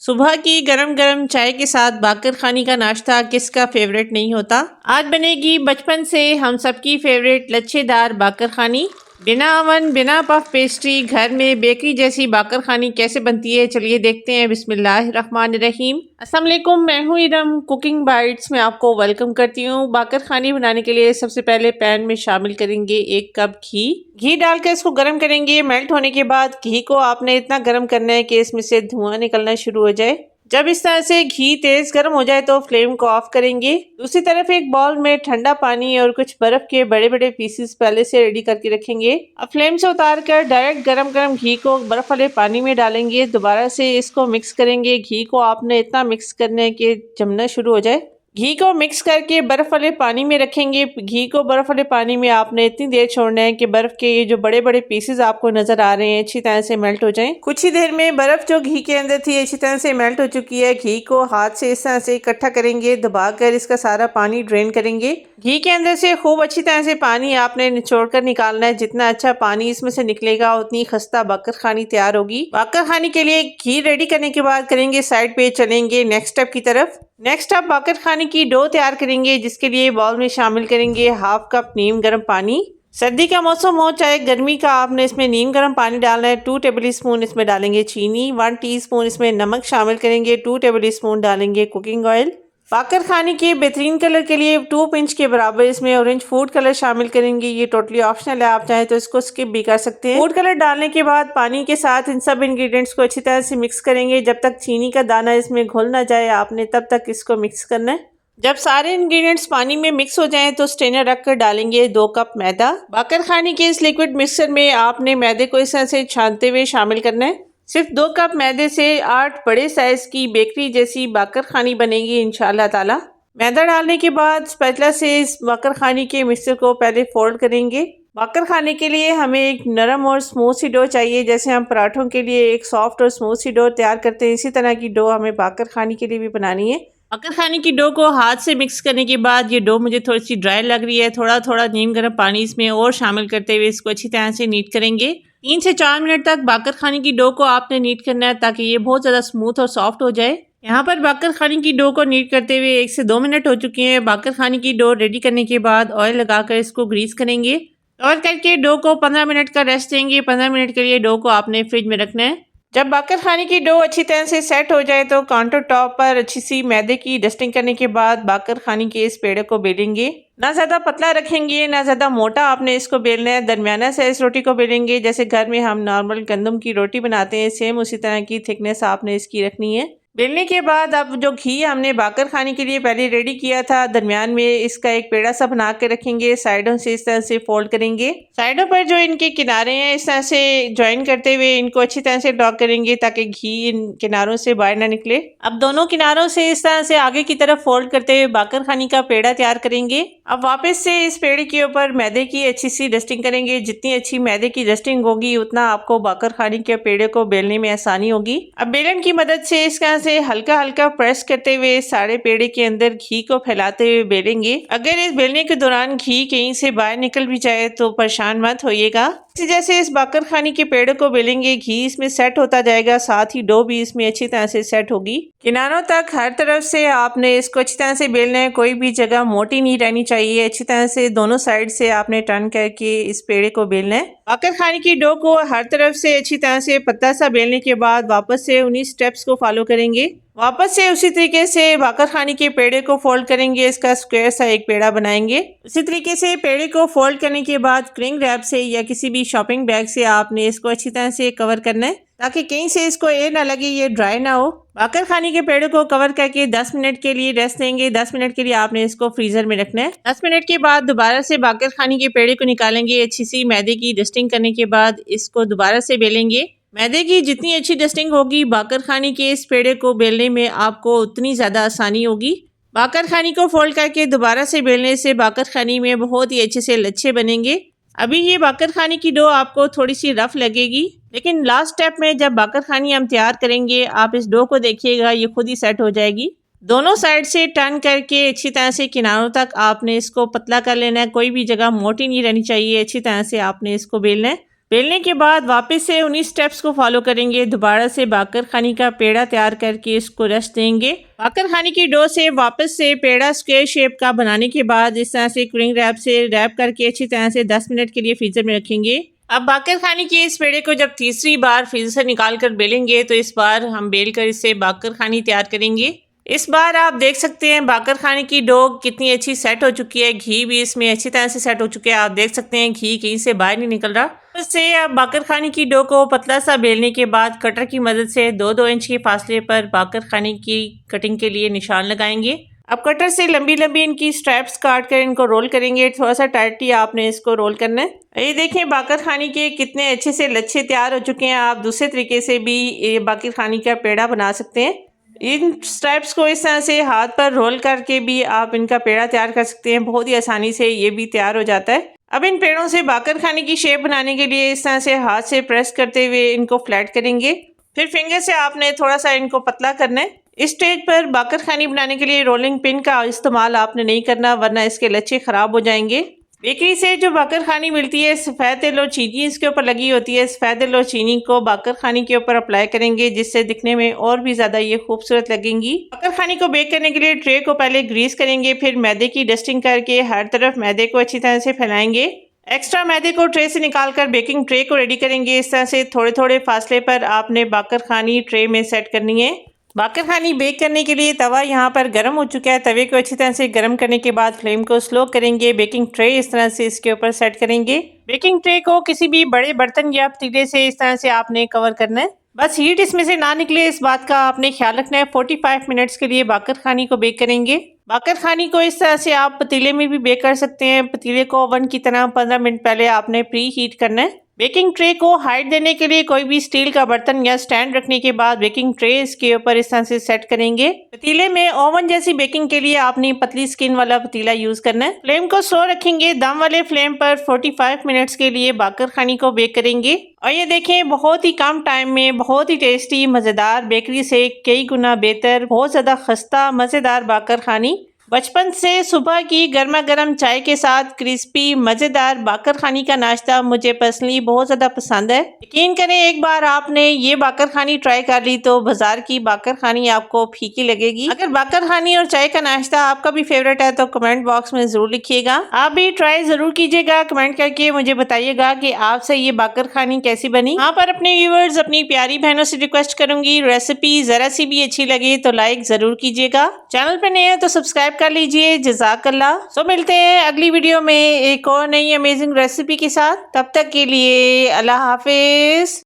सुबह की गरम गरम चाय के साथ बाकर खानी का नाश्ता किसका फेवरेट नहीं होता। आज बनेगी बचपन से हम सबकी फेवरेट लच्छेदार बाकर खानी। बिना ओवन बिना पफ पेस्ट्री घर में बेकरी जैसी बाकर खानी कैसे बनती है, चलिए देखते हैं। बिस्मिल्लाहिर्रहमानिर्रहीम। अस्सलाम वालेकुम, मैं हूँ इरम। कुकिंग बाइट्स में आपको वेलकम करती हूँ। बाकर खानी बनाने के लिए सबसे पहले पैन में शामिल करेंगे 1 कप घी डालकर इसको गर्म करेंगे। मेल्ट होने के बाद घी को आपने इतना गर्म करना है कि इसमें से धुआं निकलना शुरू हो जाए। जब इस तरह से घी तेज गर्म हो जाए तो फ्लेम को ऑफ करेंगे। दूसरी तरफ एक बाउल में ठंडा पानी और कुछ बर्फ के बड़े बड़े पीसेस पहले से रेडी करके रखेंगे। अब फ्लेम से उतार कर डायरेक्ट गरम गरम घी को बर्फ वाले पानी में डालेंगे। दोबारा से इसको मिक्स करेंगे। घी को आपने इतना मिक्स करना है कि जमना शुरू हो जाए। घी को मिक्स करके बर्फ वाले पानी में रखेंगे। घी को बर्फ वाले पानी में आपने इतनी देर छोड़ना है कि बर्फ के ये जो बड़े बड़े पीसेस आपको नजर आ रहे हैं अच्छी तरह से मेल्ट हो जाएं। कुछ ही देर में बर्फ जो घी के अंदर थी अच्छी तरह से मेल्ट हो चुकी है। घी को हाथ से इस तरह से इकट्ठा करेंगे, दबाकर इसका सारा पानी ड्रेन करेंगे। घी के अंदर से खूब अच्छी तरह से पानी आपने निचोड़ कर निकालना है। जितना अच्छा पानी इसमें से निकलेगा उतनी खस्ता बाकर खानी तैयार होगी। बाकर खानी के लिए घी रेडी करने के बाद करेंगे साइड पे, चलेंगे नेक्स्ट स्टेप की तरफ। नेक्स्ट आप बाकर खाने की डो तैयार करेंगे, जिसके लिए बाउल में शामिल करेंगे 1/2 कप नीम गर्म पानी। सर्दी का मौसम हो चाहे गर्मी का, आपने इसमें नीम गर्म पानी डालना है। 2 टेबल स्पून इसमें डालेंगे चीनी, 1 टीस्पून इसमें नमक शामिल करेंगे, 2 टेबल स्पून डालेंगे कुकिंग ऑयल। बाकर खाने के बेहतरीन कलर के लिए 2 पिंच के बराबर इसमें ऑरेंज फूड कलर शामिल करेंगे। ये टोटली ऑप्शनल है, आप चाहें तो इसको स्किप भी कर सकते हैं। फूड कलर डालने के बाद पानी के साथ इन सब इंग्रेडिएंट्स को अच्छी तरह से मिक्स करेंगे। जब तक चीनी का दाना इसमें घुल ना जाए आपने तब तक इसको मिक्स करना है। जब सारे इंग्रेडिएंट्स पानी में मिक्स हो जाएं तो स्ट्रेनर रखकर डालेंगे 2 कप मैदा। बाकर खाने के इस लिक्विड मिक्सचर में आपने मैदे को इस तरह से छानते हुए शामिल करना है। सिर्फ 2 कप मैदे से 8 बड़े साइज की बेकरी जैसी बाकर खानी बनेगी इंशाल्लाह ताला। मैदा डालने के बाद स्पैचुला से इस बाकर खानी के मिक्सचर को पहले फोल्ड करेंगे। बाकर खाने के लिए हमें एक नरम और स्मूथ सी डो चाहिए। जैसे हम पराठों के लिए एक सॉफ्ट और स्मूथ सी डो तैयार करते हैं, इसी तरह की डो हमें बाकर खाने के लिए भी बनानी है। बाकर खाने की डो को हाथ से मिक्स करने के बाद ये डो मुझे थोड़ी सी ड्राई लग रही है। थोड़ा थोड़ा नीम गर्म पानी इसमें और शामिल करते हुए इसको अच्छी तरह से नीट करेंगे। 3 से 4 मिनट तक बाकर खाने की डो को आपने नीट करना है ताकि ये बहुत ज़्यादा स्मूथ और सॉफ्ट हो जाए। यहाँ पर बाकर खाने की डो को नीट करते हुए 1 से 2 मिनट हो चुके हैं। बाकर खाने की डो रेडी करने के बाद ऑयल लगाकर इसको ग्रीस करेंगे। कवर करके डो को 15 मिनट का रेस्ट देंगे। 15 मिनट के लिए डो को आपने फ्रिज में रखना है। जब बाकर खाने की डो अच्छी तरह से सेट हो जाए तो काउंटर टॉप पर अच्छी सी मैदे की डस्टिंग करने के बाद बाकर खाने के इस पेड़े को बेलेंगे। ना ज़्यादा पतला रखेंगे ना ज़्यादा मोटा आपने इसको बेलना है। दरमियाना से इस रोटी को बेलेंगे जैसे घर में हम नॉर्मल गंदम की रोटी बनाते हैं, सेम उसी तरह की थिकनेस आपने इसकी रखनी है। बेलने के बाद अब जो घी हमने बाकर खाने के लिए पहले रेडी किया था, दरमियान में इसका एक पेड़ा सा बना के रखेंगे। साइडों से इस तरह से फोल्ड करेंगे। साइडों पर जो इनके किनारे हैं इस तरह से ज्वाइन करते हुए इनको अच्छी तरह से लॉक करेंगे ताकि घी इन किनारों से बाहर ना निकले। अब दोनों किनारों से इस तरह से आगे की तरफ फोल्ड करते हुए बाकर खाने का पेड़ा तैयार करेंगे। अब वापस से इस पेड़े के ऊपर मैदे की अच्छी सी डस्टिंग करेंगे। जितनी अच्छी मैदे की डस्टिंग होगी उतना आपको बाकर खाने के पेड़े को बेलने में आसानी होगी। अब बेलन की मदद से इसका से हल्का हल्का प्रेस करते हुए सारे पेड़े के अंदर घी को फैलाते हुए बेलेंगे। अगर इस बेलने के दौरान घी कहीं से बाहर निकल भी जाए तो परेशान मत होइएगा। जैसे इस बाकर खाने के पेड़े को बेलेंगे घी इसमें सेट होता जाएगा, साथ ही डो भी इसमें अच्छी तरह से सेट होगी। किनारों तक हर तरफ से आपने इसको अच्छी तरह से बेलना है, कोई भी जगह मोटी नहीं रहनी चाहिए। अच्छी तरह से दोनों साइड से आपने टर्न करके इस पेड़े को बेलना है। बाकर खाने की डो को हर तरफ से अच्छी तरह से पतला सा बेलने के बाद वापस से उन्हीं स्टेप्स को फॉलो करेंगे। वापस से उसी तरीके से बाकर खाने के पेड़े को फोल्ड करेंगे। इसका स्क्वायर सा एक पेड़ा बनाएंगे। उसी तरीके से पेड़े को फोल्ड करने के बाद क्लिंग रैप से या किसी भी शॉपिंग बैग से आपने इसको अच्छी तरह से कवर करना है ताकि कहीं से इसको एयर ना लगे, ये ड्राई ना हो। बाकर खाने के पेड़े को कवर करके 10 मिनट के लिए रेस्ट देंगे। 10 मिनट के लिए आपने इसको फ्रीजर में रखना है। 10 मिनट के बाद दोबारा से बाकर खाने के पेड़े को निकालेंगे। अच्छी सी मैदे की डस्टिंग करने के बाद इसको दोबारा से बेलेंगे। मैदे की जितनी अच्छी डस्टिंग होगी बाकर खाने के इस पेड़े को बेलने में आपको उतनी ज़्यादा आसानी होगी। बाकर खानी को फोल्ड करके दोबारा से बेलने से बाकर खानी में बहुत ही अच्छे से लच्छे बनेंगे। अभी ये बाकर खानी की डो आपको थोड़ी सी रफ लगेगी, लेकिन लास्ट स्टेप में जब बाकर खानी हम तैयार करेंगे आप इस डो को देखिएगा, ये खुद ही सेट हो जाएगी। दोनों साइड से टर्न करके अच्छी तरह से किनारों तक आपने इसको पतला कर लेना है। कोई भी जगह मोटी नहीं रहनी चाहिए। अच्छी तरह से आपने इसको बेलना है। बेलने के बाद वापस से उन्हीं स्टेप्स को फॉलो करेंगे। दोबारा से बाकर खानी का पेड़ा तैयार करके इसको रेस्ट देंगे। बाकर खानी की डो से वापस से पेड़ा स्क्वायर शेप का बनाने के बाद इस तरह से क्लिंग रैप से रैप करके अच्छी तरह से 10 मिनट के लिए फ्रीजर में रखेंगे। अब बाकर खानी के इस पेड़े को जब तीसरी बार फ्रीजर से निकाल कर बेलेंगे तो इस बार हम बेल कर इससे बाकर खानी तैयार करेंगे। इस बार आप देख सकते हैं बाकर खाने की डो कितनी अच्छी सेट हो चुकी है। घी भी इसमें अच्छी तरह से सेट हो चुका है। आप देख सकते हैं घी कहीं से बाहर नहीं निकल रहा। इससे आप बाकर खाने की डो को पतला सा बेलने के बाद कटर की मदद से 2-2 इंच के फासले पर बाकर खाने की कटिंग के लिए निशान लगाएंगे। अब कटर से लंबी लंबी इनकी स्ट्रैप्स काट कर इनको रोल करेंगे। थोड़ा सा टाइटली आपने इसको रोल करना है। ये देखें बाकर खाने के कितने अच्छे से लच्छे तैयार हो चुके हैं। आप दूसरे तरीके से भी ये बाकर खाने का पेड़ा बना सकते हैं। इन स्ट्रैप्स को इस तरह से हाथ पर रोल करके भी आप इनका पेड़ा तैयार कर सकते हैं। बहुत ही आसानी से ये भी तैयार हो जाता है। अब इन पेड़ों से बाकर खाने की शेप बनाने के लिए इस तरह से हाथ से प्रेस करते हुए इनको फ्लैट करेंगे। फिर फिंगर से आपने थोड़ा सा इनको पतला करना है। इस स्टेज पर बाकर खानी बनाने के लिए रोलिंग पिन का इस्तेमाल आपने नहीं करना, वरना इसके लच्छे खराब हो जाएंगे। बेकरी से जो बाकर खानी मिलती है सफ़ेद तिल और चीनी इसके ऊपर लगी होती है। सफ़ेद तिल और चीनी को बाकर खानी के ऊपर अप्लाई करेंगे, जिससे दिखने में और भी ज़्यादा ये खूबसूरत लगेंगी। बाकर खानी को बेक करने के लिए ट्रे को पहले ग्रीस करेंगे, फिर मैदे की डस्टिंग करके हर तरफ मैदे को अच्छी तरह से फैलाएंगे। एक्स्ट्रा मैदे को ट्रे से निकालकर बेकिंग ट्रे को रेडी करेंगे। इस तरह से थोड़े थोड़े फासले पर आपने बाकर खानी ट्रे में सेट करनी है। बाकर खानी बेक करने के लिए तवा यहाँ पर गर्म हो चुका है। तवे को अच्छी तरह से गर्म करने के बाद फ्लेम को स्लो करेंगे। बेकिंग ट्रे इस तरह से इसके ऊपर सेट करेंगे। बेकिंग ट्रे को किसी भी बड़े बर्तन या पतीले से इस तरह से आपने कवर करना है। बस हीट इसमें से ना निकले इस बात का आपने ख्याल रखना है। 45 मिनट्स के लिए बाकर खानी को बेक करेंगे। बाकर खानी को इस तरह से आप पतीले में भी बेक कर सकते हैं। पतीले को ओवन की तरह 15 मिनट पहले आपने प्री हीट करना है। बेकिंग ट्रे को हाइट देने के लिए कोई भी स्टील का बर्तन या स्टैंड रखने के बाद बेकिंग ट्रे इसके ऊपर इस तरह से सेट करेंगे। पतीले में ओवन जैसी बेकिंग के लिए आपने पतली स्किन वाला पतीला यूज करना है। फ्लेम को स्लो रखेंगे। दम वाले फ्लेम पर 45 मिनट्स के लिए बाकर खानी को बेक करेंगे। और ये देखें बहुत ही कम टाइम में बहुत ही टेस्टी मज़ेदार, बेकरी से कई गुना बेहतर, बहुत ज़्यादा खस्ता मज़ेदार बाकर खानी। बचपन से सुबह की गर्मा गर्म चाय के साथ क्रिस्पी मज़ेदार बाकर खानी का नाश्ता मुझे पर्सनली बहुत ज़्यादा पसंद है। यकीन करें एक बार आपने ये बाकर खानी ट्राई कर ली तो बाजार की बाकर खानी आपको फीकी लगेगी। अगर बाकर खानी और चाय का नाश्ता आपका भी फेवरेट है तो कमेंट बॉक्स में ज़रूर लिखिएगा। आप भी ट्राई ज़रूर कीजिएगा। कमेंट करके मुझे बताइएगा कि आपसे ये बाकर खानी कैसी बनी। यहाँ पर अपने व्यूअर्स अपनी प्यारी बहनों से रिक्वेस्ट करूंगी, रेसिपी ज़रा सी भी अच्छी लगे तो लाइक ज़रूर कीजिएगा। चैनल पर नए हैं तो सब्सक्राइब कर लीजिए। जज़ाकल्लाह। तो मिलते हैं अगली वीडियो में एक और नई अमेजिंग रेसिपी के साथ। तब तक के लिए अल्लाह हाफिज।